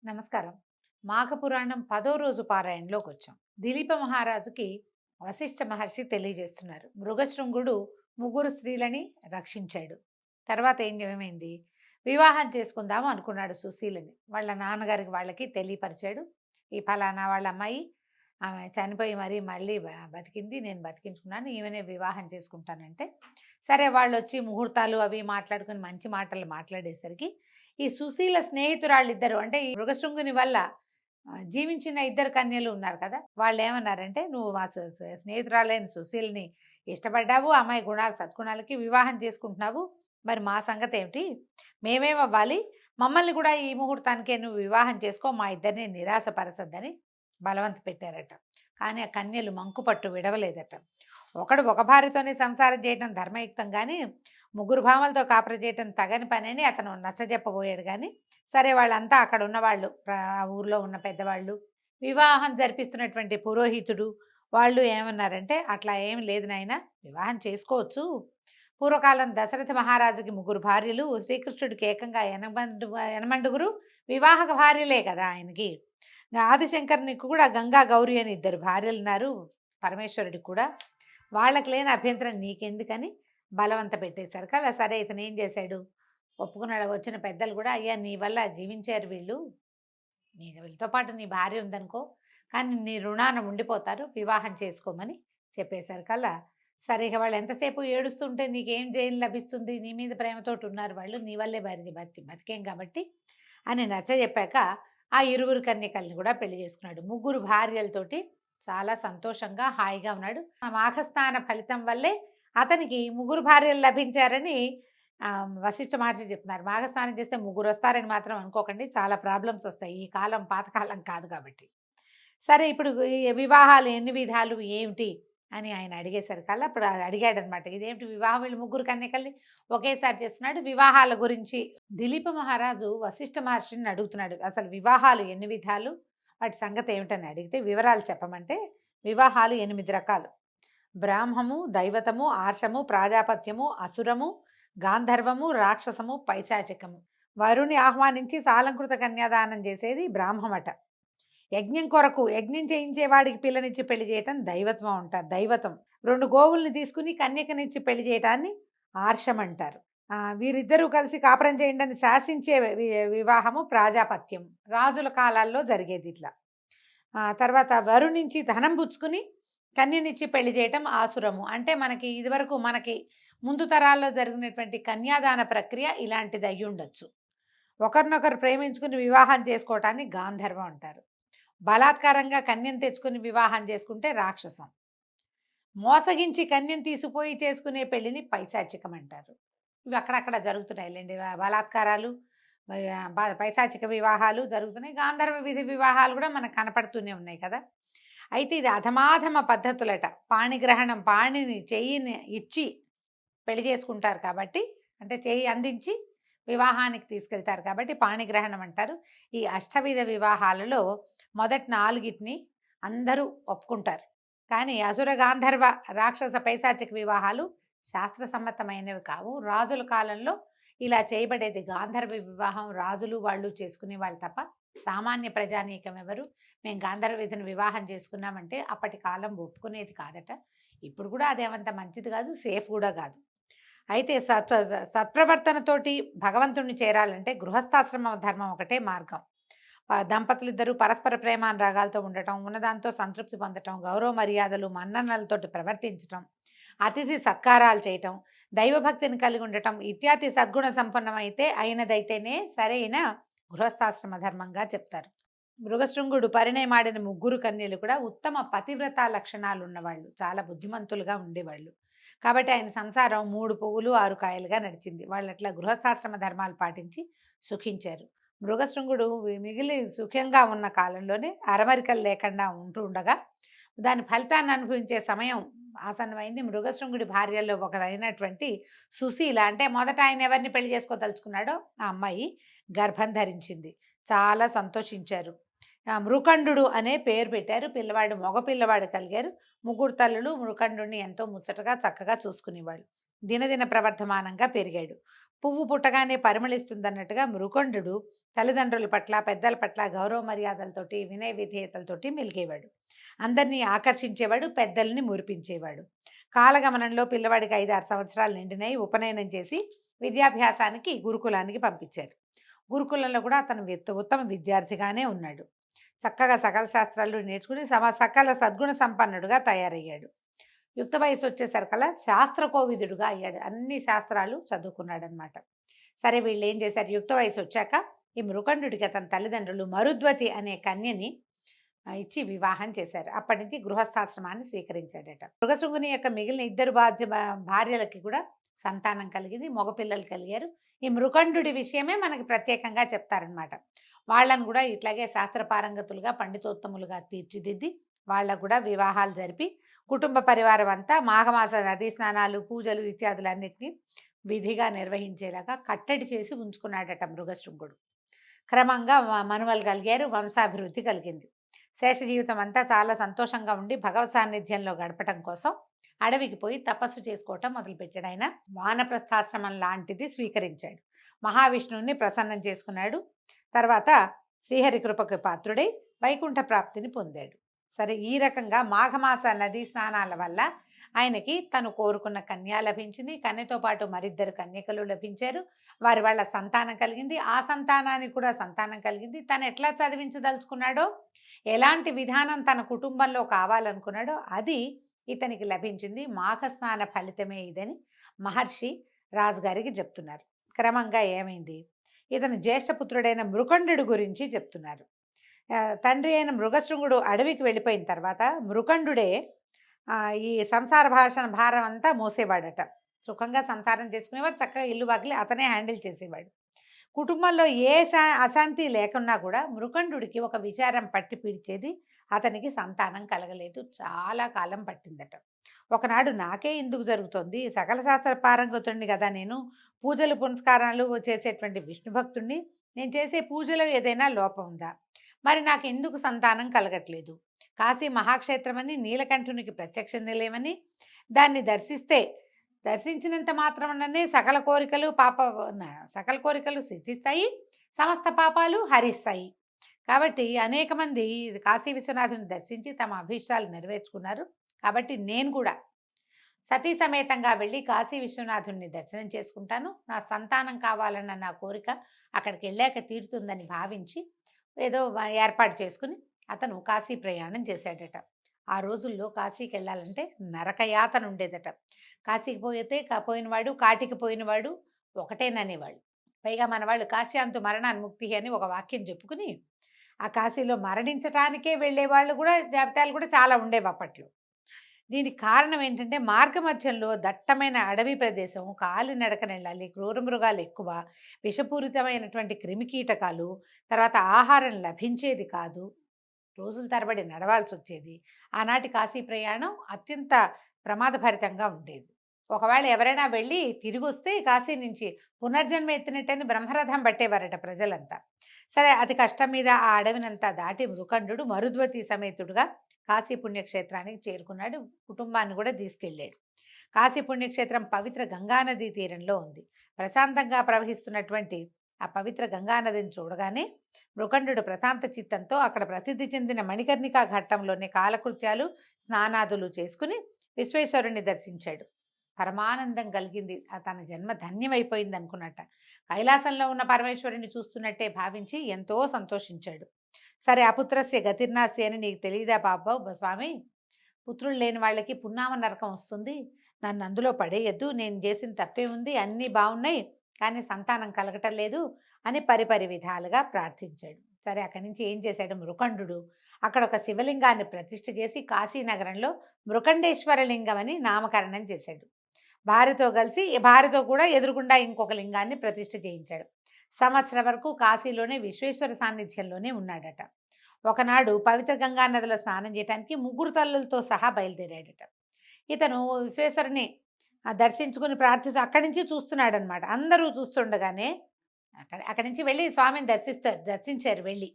నమస్కారం. మాఘపురాణం 10వ రోజు పారాయణలోకి వచ్చాం. దిలీప మహారాజుకి వశిష్ఠ మహర్షి తెలియజేస్తున్నారు. మృగశృంగుడు ముగ్గురు స్త్రీలని రక్షించాడు. తర్వాత ఏమైంది? వివాహం చేసుకుందాము అనుకున్నాడు సుశీలని. వాళ్ళ నాన్నగారికి వాళ్ళకి తెలియపరిచాడు. ఈ ఫలానా వాళ్ళ అమ్మాయి ఆమె చనిపోయి మళ్ళీ బతికింది. నేను బతికించుకున్నాను. ఈమెనే వివాహం చేసుకుంటానంటే, సరే వాళ్ళొచ్చి ముహూర్తాలు అవి మాట్లాడుకుని మంచి మాటలు మాట్లాడేసరికి ఈ సుశీల స్నేహితురాళ్ళిద్దరు, అంటే ఈ మృగశృంగుని వల్ల జీవించిన ఇద్దరు కన్యలు ఉన్నారు కదా, వాళ్ళు ఏమన్నారంటే, నువ్వు మా స్నేహితురాలైన సుశీల్ని ఇష్టపడ్డావు, అమ్మాయి గుణాలు సద్గుణాలకి వివాహం చేసుకుంటున్నావు, మరి మా సంగతి ఏమిటి, మేమేమవ్వాలి, మమ్మల్ని కూడా ఈ ముహూర్తానికే నువ్వు వివాహం చేసుకో, మా ఇద్దరిని నిరాశపరచద్దని బలవంత పెట్టారట. కానీ ఆ కన్యలు మంకుపట్టు విడవలేదట. ఒకడు ఒక భార్యతోనే సంసారం చేయడం ధర్మయుక్తం, కానీ ముగ్గురు భామలతో కాపురం చేయటం తగని పని అని అతను నచ్చజెప్పబోయాడు. కానీ సరే, వాళ్ళంతా అక్కడ ఉన్నవాళ్ళు, ఆ ఊర్లో ఉన్న పెద్దవాళ్ళు, వివాహం జరిపిస్తున్నటువంటి పురోహితుడు, వాళ్ళు ఏమన్నారంటే, అట్లా ఏమి లేదు నాయన, వివాహం చేసుకోవచ్చు. పూర్వకాలం దశరథ మహారాజుకి ముగ్గురు భార్యలు, శ్రీకృష్ణుడికి ఏకంగా ఎనమండుగురు వివాహక భార్యలే కదా ఆయనకి. ఆదిశంకరునికి కూడా గంగా గౌరి అని ఇద్దరు భార్యలు ఉన్నారు, పరమేశ్వరుడికి కూడా. వాళ్ళకి లేని అభ్యంతరం నీకెందుకని బలవంత పెట్టేశారు కదా. సరే, ఇతను ఏం చేశాడు, ఒప్పుకున్నాడు. వచ్చిన పెద్దలు కూడా, అయ్యా నీ వల్ల జీవించారు వీళ్ళు, వీళ్ళతో పాటు నీ భార్య ఉందనుకో, కానీ నీ రుణాన ఉండిపోతారు, వివాహం చేసుకోమని చెప్పేశారు కల్లా. సరే, ఇక వాళ్ళు ఎంతసేపు ఏడుస్తుంటే నీకేం జైలు లభిస్తుంది, నీ మీద ప్రేమతోటి ఉన్నారు వాళ్ళు, నీ వల్లే బతికేం కాబట్టి అని నచ్చ చెప్పాక ఆ ఇరువురు కన్యకల్ని కూడా పెళ్లి చేసుకున్నాడు. ముగ్గురు భార్యలతోటి చాలా సంతోషంగా హాయిగా ఉన్నాడు. ఆ మాఘస్నాన ఫలితం వల్లే అతనికి ముగ్గురు భార్యలు లభించారని వశిష్ఠ మహర్షి చెప్తున్నారు. మాఘస్నానం చేస్తే ముగ్గురు వస్తారని మాత్రం అనుకోకండి, చాలా ప్రాబ్లమ్స్ వస్తాయి. ఈ కాలం పాతకాలం కాదు కాబట్టి. సరే, ఇప్పుడు ఈ వివాహాలు ఎన్ని విధాలు ఏమిటి అని ఆయన అడిగేసరికల్లా అప్పుడు అడిగాడనమాట. ఇదేమిటి వివాహం, వీళ్ళు ముగ్గురు కన్యకల్ని ఒకేసారి చేస్తున్నాడు. వివాహాల గురించి దిలీప మహారాజు వశిష్ఠ మహర్షిని అడుగుతున్నాడు, అసలు వివాహాలు ఎన్ని విధాలు, వాటి సంగతి ఏమిటని అడిగితే వివరాలు చెప్పమంటే, వివాహాలు 8 రకాలు: బ్రాహ్మము, దైవతము, ఆర్షము, ప్రాజాపత్యము, అసురము, గాంధర్వము, రాక్షసము, పైశాచికము. వరుని ఆహ్వానించి సాలంకృత కన్యాదానం చేసేది బ్రాహ్మమట. యజ్ఞం కొరకు యజ్ఞం చేయించేవాడికి పిల్లనిచ్చి పెళ్లి చేయటం దైవత్వం అంటారు, దైవతం. 2 గోవుల్ని తీసుకుని కన్యకనిచ్చి పెళ్లి చేయటాన్ని ఆర్షం అంటారు. వీరిద్దరూ కలిసి కాపురం చేయండి అని శాసించే వివాహము ప్రాజాపత్యం, రాజుల కాలాల్లో జరిగేది ఇట్లా. తర్వాత వరుణించి ధనం పుచ్చుకుని కన్యనిచ్చి పెళ్లి చేయటం ఆసురము. అంటే మనకి ముందు తరాల్లో జరిగినటువంటి కన్యాదాన ప్రక్రియ ఇలాంటిది అయ్యి ఉండొచ్చు. ఒకరినొకరు ప్రేమించుకుని వివాహం చేసుకోవటాన్ని గాంధర్వం అంటారు. బలాత్కారంగా కన్యను తెచ్చుకుని వివాహం చేసుకుంటే రాక్షసం. మోసగించి కన్యను తీసుకుపోయి చేసుకునే పెళ్లిని పైశాచికం అంటారు. ఇవి అక్కడక్కడ జరుగుతున్నాయిలేండి, బలాత్కారాలు, పైశాచిక వివాహాలు జరుగుతున్నాయి. గాంధర్వ విధి వివాహాలు కూడా మనకు కనపడుతూనే ఉన్నాయి కదా. అయితే ఇది అధమాధమ పద్ధతులట. పాణిగ్రహణం, పాణిని చెయ్యిని ఇచ్చి పెళ్లి చేసుకుంటారు కాబట్టి, అంటే చెయ్యి అందించి వివాహానికి తీసుకెళ్తారు కాబట్టి పాణిగ్రహణం అంటారు. ఈ అష్టవిధ వివాహాలలో మొదటి 4టిని అందరూ ఒప్పుకుంటారు. కానీ అసుర, గాంధర్వ, రాక్షస, పైశాచిక వివాహాలు శాస్త్రసమ్మతమైనవి కావు. రాజుల కాలంలో ఇలా చేయబడేది గాంధర్వ వివాహం రాజులు వాళ్ళు చేసుకునే వాళ్ళు తప్ప సామాన్య ప్రజానీకం ఎవరు మేము గాంధర్వ విధిని వివాహం చేసుకున్నామంటే అప్పటి కాలం ఒప్పుకునేది కాదట. ఇప్పుడు కూడా అదేమంత మంచిది కాదు, సేఫ్ కూడా కాదు. అయితే సత్ప్రవర్తనతోటి భగవంతుణ్ణి చేరాలంటే గృహస్థాశ్రమ ధర్మం ఒకటే మార్గం. దంపతులిద్దరూ పరస్పర ప్రేమానురాగాలతో ఉండటం, ఉన్నదాంతో సంతృప్తి పొందటం, గౌరవ మర్యాదలు మన్ననలతోటి ప్రవర్తించటం, అతిథి సత్కారాలు చేయటం, దైవభక్తిని కలిగి ఉండటం ఇత్యాది సద్గుణ సంపన్నమైతే అయినదైతేనే సరైన గృహస్థాశ్రమ ధర్మంగా చెప్తారు. మృగశృంగుడు పరిణయమాడిన ముగ్గురు కన్యలు కూడా ఉత్తమ పతివ్రత లక్షణాలు ఉన్నవాళ్ళు, చాలా బుద్ధిమంతులుగా ఉండేవాళ్ళు. కాబట్టి ఆయన సంసారం 3 పువ్వులు 6 కాయలుగా నడిచింది. వాళ్ళు అట్లా గృహస్థాశ్రమ ధర్మాలు పాటించి సుఖించారు. మృగశృంగుడు మిగిలి సుఖంగా ఉన్న కాలంలోనే అరమరికలు లేకుండా ఉంటూ ఉండగా దాని ఫలితాన్ని అనుభవించే సమయం ఆసన్నమైంది. మృగశృంగుడి భార్యల్లో ఒకరైనటువంటి సుశీల, అంటే మొదట ఆయన ఎవరిని పెళ్లి చేసుకోదలుచుకున్నాడో ఆ అమ్మాయి గర్భం ధరించింది. చాలా సంతోషించారు. మృకండు అనే పేరు పెట్టారు. పిల్లవాడు మగ పిల్లవాడు కలిగారు. 3 తల్లులు మృకండుని ఎంతో ముచ్చటగా చక్కగా చూసుకునేవాళ్ళు. దినదిన ప్రవర్ధమానంగా పెరిగాడు. పువ్వు పుట్టగానే పరిమళిస్తుందన్నట్టుగా మృకండు తల్లిదండ్రుల పట్ల, పెద్దల పట్ల గౌరవ మర్యాదలతోటి, వినయ విధేయతలతోటి మెలిగేవాడు. అందరినీ ఆకర్షించేవాడు, పెద్దల్ని మురిపించేవాడు. కాలగమనంలో పిల్లవాడికి 5, 6 సంవత్సరాలు నిండినాయి. ఉపనయనం చేసి విద్యాభ్యాసానికి గురుకులానికి పంపించారు. గురుకులంలో కూడా అతను ఉత్తమ విద్యార్థిగానే ఉన్నాడు. చక్కగా సకల శాస్త్రాలు నేర్చుకుని సకల సద్గుణ సంపన్నుడుగా తయారయ్యాడు. యుక్త వయసు వచ్చేసరికల్లా శాస్త్రకోవిదుడుగా అయ్యాడు. అన్ని శాస్త్రాలు చదువుకున్నాడనమాట. సరే, వీళ్ళు ఏం చేశారు, యుక్త వయసు వచ్చాక ఈ మృకండుడికి అతని తల్లిదండ్రులు మరుద్వతి అనే కన్యని ఇచ్చి వివాహం చేశారు. అప్పటి నుంచి గృహస్థాశ్రమాన్ని స్వీకరించాడట. మృగశృంగుని యొక్క మిగిలిన 2 భార్యలకి కూడా సంతానం కలిగింది, మగపిల్లలు కలిగారు. ఈ మృకండుడి విషయమే మనకి ప్రత్యేకంగా చెప్తారనమాట. వాళ్ళను కూడా ఇట్లాగే శాస్త్రపారంగతులుగా, పండితోత్తములుగా తీర్చిదిద్ది వాళ్ళకు కూడా వివాహాలు జరిపి కుటుంబ పరివారం అంతా మాఘమాస నదీ స్నానాలు, పూజలు ఇత్యాదులన్నింటినీ విధిగా నిర్వహించేలాగా కట్టడి చేసి ఉంచుకున్నాడట మృగశృంగుడు. క్రమంగా మనుమలు కలిగారు, వంశాభివృద్ధి కలిగింది. శేష జీవితం అంతా చాలా సంతోషంగా ఉండి భగవత్ సాన్నిధ్యంలో గడపటం కోసం అడవికి పోయి తపస్సు చేసుకోవటం మొదలుపెట్టాడు. ఆయన వానప్రస్థాశ్రమం లాంటిది స్వీకరించాడు. మహావిష్ణువుని ప్రసన్నం చేసుకున్నాడు. తర్వాత శ్రీహరి కృపకు పాత్రుడై వైకుంఠ ప్రాప్తిని పొందాడు. సరే, ఈ రకంగా మాఘమాస నదీ స్నానాల వల్ల ఆయనకి తను కోరుకున్న కన్య లభించింది. కన్యతో పాటు మరిద్దరు కన్యకలు లభించారు. వారి వాళ్ళ సంతానం కలిగింది. ఆ సంతానానికి కూడా సంతానం కలిగింది. తను ఎట్లా చదివించదలుచుకున్నాడో, ఎలాంటి విధానం తన కుటుంబంలో కావాలనుకున్నాడో అది ఇతనికి లభించింది. మాఘస్నాన ఫలితమే ఇదని మహర్షి రాజుగారికి చెప్తున్నారు. క్రమంగా ఏమైంది, ఇతను జ్యేష్ఠపుత్రుడైన మృకండు గురించి చెప్తున్నారు. తండ్రి అయిన మృగశృంగుడు అడవికి వెళ్ళిపోయిన తర్వాత మృకండుడే ఈ సంసార భారం అంతా మోసేవాడట. సుఖంగా సంసారం చేసుకునేవాడు, చక్కగా ఇల్లు వాకిలి అతనే హ్యాండిల్ చేసేవాడు. కుటుంబంలో ఏ అశాంతి లేకున్నా కూడా మృకండుడికి ఒక విచారం పట్టి పీడిచేది. అతనికి సంతానం కలగలేదు. చాలా కాలం పట్టిందట. ఒకనాడు నాకే ఎందుకు జరుగుతోంది, సకల శాస్త్ర పారంగతుడిని కదా నేను, పూజలు పునస్కారాలు చేసేటువంటి విష్ణు భక్తుడిని, నేను చేసే పూజలో ఏదైనా లోపం ఉందా, మరి నాకు ఎందుకు సంతానం కలగట్లేదు, కాశీ మహాక్షేత్రమని నీలకంఠునికి ప్రత్యక్ష నిలయమని దాన్ని దర్శించినంత మాత్రమనే సకల కోరికలు సిద్ధిస్తాయి, సమస్త పాపాలు హరిస్తాయి. కాబట్టి అనేక మంది కాశీ విశ్వనాథుని దర్శించి తమ అభీష్టాలు నెరవేర్చుకున్నారు. కాబట్టి నేను కూడా సతీ సమేతంగా వెళ్ళి కాశీ విశ్వనాథుని దర్శనం చేసుకుంటాను. నా సంతానం కావాలన్న నా కోరిక అక్కడికి వెళ్ళాక తీరుతుందని భావించి ఏదో ఏర్పాటు చేసుకుని అతను కాశీ ప్రయాణం చేశాడట. ఆ రోజుల్లో కాశీకి వెళ్ళాలంటే నరకయాతన ఉండేదట. కాశీకి పోయినవాడు కాటికి పోయినవాడు ఒకటేననేవాళ్ళు. పైగా మన వాళ్ళు కాశ్యాంతు మరణాన్ముక్తి అని ఒక వాక్యం చెప్పుకుని ఆ కాశీలో మరణించటానికే వెళ్ళేవాళ్ళు కూడా జాబితాలు కూడా చాలా ఉండేవి అప్పట్లో. దీనికి కారణం ఏంటంటే మార్గమధ్యంలో దట్టమైన అడవి ప్రదేశం, కాలినడకన వెళ్ళాలి, క్రూర మృగాలు ఎక్కువ, విషపూరితమైనటువంటి క్రిమికీటకాలు, తర్వాత ఆహారం లభించేది కాదు, రోజుల తరబడి నడవాల్సి వచ్చేది. ఆనాటి కాశీ ప్రయాణం అత్యంత ప్రమాదభరితంగా ఉండేది. ఒకవేళ ఎవరైనా వెళ్ళి తిరిగి వస్తే కాశీ నుంచి పునర్జన్మ ఎత్తినట్టని బ్రహ్మరథం పట్టేవారట ప్రజలంతా. సరే, అతి కష్టం మీద ఆ అడవినంతా దాటి మృకండు మరుద్వతి సమేతుడుగా కాశీ పుణ్యక్షేత్రానికి చేరుకున్నాడు. కుటుంబాన్ని కూడా తీసుకెళ్ళాడు. కాశీ పుణ్యక్షేత్రం పవిత్ర గంగానదీ తీరంలో ఉంది. ప్రశాంతంగా ప్రవహిస్తున్నటువంటి ఆ పవిత్ర గంగానదిని చూడగానే మృకండు ప్రశాంత చిత్తంతో అక్కడ ప్రసిద్ధి చెందిన మణికర్ణికా ఘట్టంలోని కాలకృత్యాలు, స్నానాదులు చేసుకుని విశ్వేశ్వరుణ్ణి దర్శించాడు. పరమానందం కలిగింది. తన జన్మ ధన్యమైపోయింది అనుకున్నట్ట. కైలాసంలో ఉన్న పరమేశ్వరుని చూస్తున్నట్టే భావించి ఎంతో సంతోషించాడు. సరే, అపుత్రస్య గతిర్నాస్య అని నీకు తెలియదా బాబా స్వామి, పుత్రులు లేని వాళ్ళకి పున్నామ నరకం వస్తుంది, నన్ను అందులో పడేయద్దు, నేను చేసిన తప్పే ఉంది, అన్నీ బాగున్నాయి కానీ సంతానం కలగటం లేదు అని పరిపరి విధాలుగా ప్రార్థించాడు. సరే, అక్కడి నుంచి ఏం చేశాడు మృకండు, అక్కడ ఒక శివలింగాన్ని ప్రతిష్ఠ చేసి కాశీనగరంలో మృకండేశ్వర లింగం అని నామకరణం చేశాడు. భార్యతో కూడా ఎదురుగుండా ఇంకొక లింగాన్ని ప్రతిష్ఠ చేయించాడు. సంవత్సరం వరకు కాశీలోనే విశ్వేశ్వర సాన్నిధ్యంలోనే ఉన్నాడట. ఒకనాడు పవిత్ర గంగా నదిలో స్నానం చేయడానికి 3 తల్లులతో సహా బయలుదేరాడట. ఇతను విశ్వేశ్వరుని దర్శించుకుని ప్రార్థిస్తూ అక్కడి నుంచి చూస్తున్నాడు అనమాట. అందరూ చూస్తుండగానే అక్కడి నుంచి వెళ్ళి స్వామిని దర్శించారు. వెళ్ళి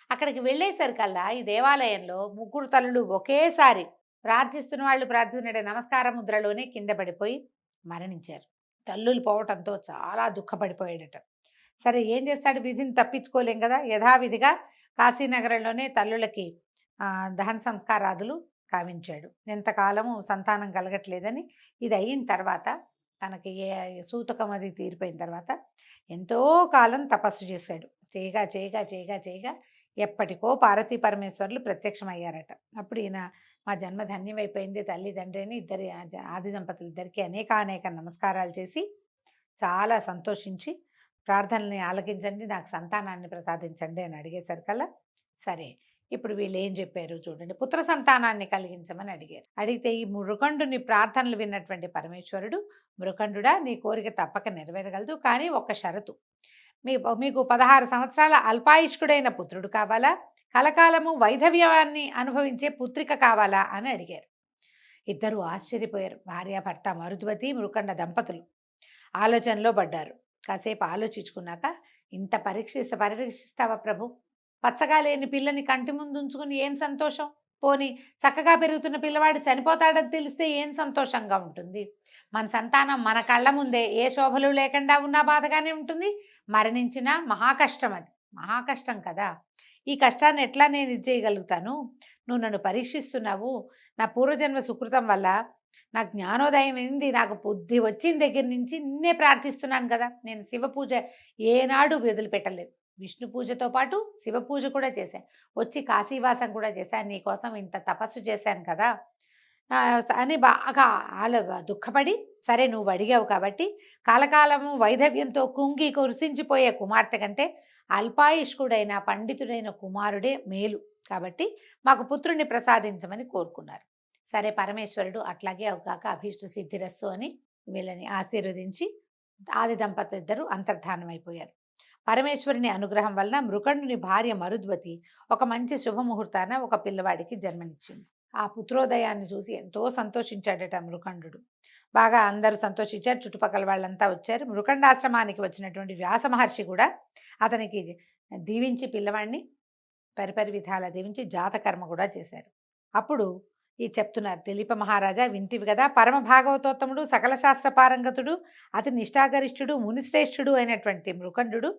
అక్కడికి వెళ్ళేసరికల్లా ఈ దేవాలయంలో 3 తల్లులు ఒకేసారి ప్రార్థిస్తున్న వాళ్ళు ప్రార్థిస్తున్న నమస్కార ముద్రలోనే కింద పడిపోయి మరణించారు. తల్లులు పోవటంతో చాలా దుఃఖపడిపోయాడట. సరే ఏం చేస్తాడు, విధిని తప్పించుకోలేం కదా, యథావిధిగా కాశీనగరంలోనే తల్లులకి దహన సంస్కారాదులు కావించాడు. ఎంతకాలము సంతానం కలగట్లేదని ఇది అయిన తర్వాత తనకి సూతకం అది తీరిపోయిన తర్వాత ఎంతో కాలం తపస్సు చేశాడు. చేయగా చేయగా చేయగా చేయగా ఎప్పటికో పార్వతీ పరమేశ్వరులు ప్రత్యక్షమయ్యారట. అప్పుడు ఈయన మా జన్మ ధన్యమైపోయింది తల్లి తండ్రి అని ఇద్దరి ఆది దంపతులు ఇద్దరికి అనేక నమస్కారాలు చేసి చాలా సంతోషించి ప్రార్థనల్ని ఆలకించండి, నాకు సంతానాన్ని ప్రసాదించండి అని అడిగేసరికల్లా సరే ఇప్పుడు వీళ్ళు ఏం చెప్పారు చూడండి. పుత్ర సంతానాన్ని కలిగించమని అడిగారు. అడిగితే ఈ మృకండుని ప్రార్థనలు విన్నటువంటి పరమేశ్వరుడు, మృకండుడా నీ కోరిక తప్పక నెరవేరగలదు, కానీ ఒక్క షరతు, మీకు 16 సంవత్సరాల అల్పాయుష్కుడైన పుత్రుడు కావాలా, కలకాలము వైధవ్యాన్ని అనుభవించే పుత్రిక కావాలా అని అడిగారు. ఇద్దరు ఆశ్చర్యపోయారు. భార్యాభర్త మరుద్వతి మృకండ దంపతులు ఆలోచనలో పడ్డారు. కాసేపు ఆలోచించుకున్నాక, ఇంత పరీక్షిస్తావా ప్రభు, పచ్చగా లేని పిల్లని కంటి ముందు ఉంచుకుని ఏం సంతోషం, పోని చక్కగా పెరుగుతున్న పిల్లవాడు చనిపోతాడని తెలిస్తే ఏం సంతోషంగా ఉంటుంది. మన సంతానం మన కళ్ళ ముందే ఏ శోభలు లేకుండా ఉన్నా బాధగానే ఉంటుంది, మరణించినా మహాకష్టం, అది మహాకష్టం కదా. ఈ కష్టాన్ని ఎట్లా నేను ఇది చేయగలుగుతాను, నువ్వు నన్ను పరీక్షిస్తున్నావు, నా పూర్వజన్మ సుకృతం వల్ల నాకు జ్ఞానోదయం అయింది, నాకు బుద్ధి వచ్చిన దగ్గర నుంచి నిన్నే ప్రార్థిస్తున్నాను కదా. నేను శివ పూజ ఏనాడు వదిలిపెట్టలేదు, విష్ణు పూజతో పాటు శివ పూజ కూడా చేశాను, వచ్చి కాశీవాసం కూడా చేశాను, నీకోసం ఇంత తపస్సు చేశాను కదా అని బాగా దుఃఖపడి, సరే నువ్వు అడిగావు కాబట్టి కాలకాలము వైధవ్యంతో కుంగి కురిసించిపోయే కుమార్తె కంటే అల్పాయుష్కుడైన పండితుడైన కుమారుడే మేలు, కాబట్టి మాకు పుత్రుని ప్రసాదించమని కోరుకున్నారు. సరే పరమేశ్వరుడు అట్లాగే అవగాక అభీష్ట సిద్ధిరస్సు అని వీళ్ళని ఆశీర్వదించి ఆది దంపతులు ఇద్దరు అంతర్ధానం అయిపోయారు. పరమేశ్వరుని అనుగ్రహం వలన మృకండుని భార్య మరుద్వతి ఒక మంచి శుభముహూర్తాన ఒక పిల్లవాడికి జన్మనిచ్చింది. ఆ పుత్రోదయాన్ని చూసి ఎంతో సంతోషించాడట మృకండు. బాగా అందరూ సంతోషించారు, చుట్టుపక్కల వాళ్ళంతా వచ్చారు. మృకండాశ్రమానికి వచ్చినటువంటి వ్యాస మహర్షి కూడా అతనికి దీవించి పిల్లవాడిని పరిపరి విధాల దీవించి జాతకర్మ కూడా చేశారు. అప్పుడు ఈ చెప్తున్నారు, దిలీప మహారాజా వింటివి కదా, పరమ భాగవతోత్తముడు సకల శాస్త్ర పారంగతుడు అతి నిష్ఠాగరిష్ఠుడు మునిశ్రేష్ఠుడు అయినటువంటి మృకండు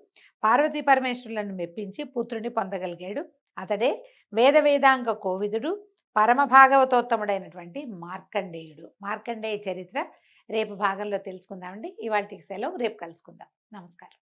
పార్వతీ పరమేశ్వరులను మెప్పించి పుత్రుని పొందగలిగాడు. అతడే వేదాంగ కోవిదుడు పరమ భాగవతోత్తముడైనటువంటి మార్కండేయుడు. మార్కండేయ చరిత్ర రేపు భాగంలో తెలుసుకుందామండి. ఇవాళకి సెలవు, రేపు కలుసుకుందాం. నమస్కారం.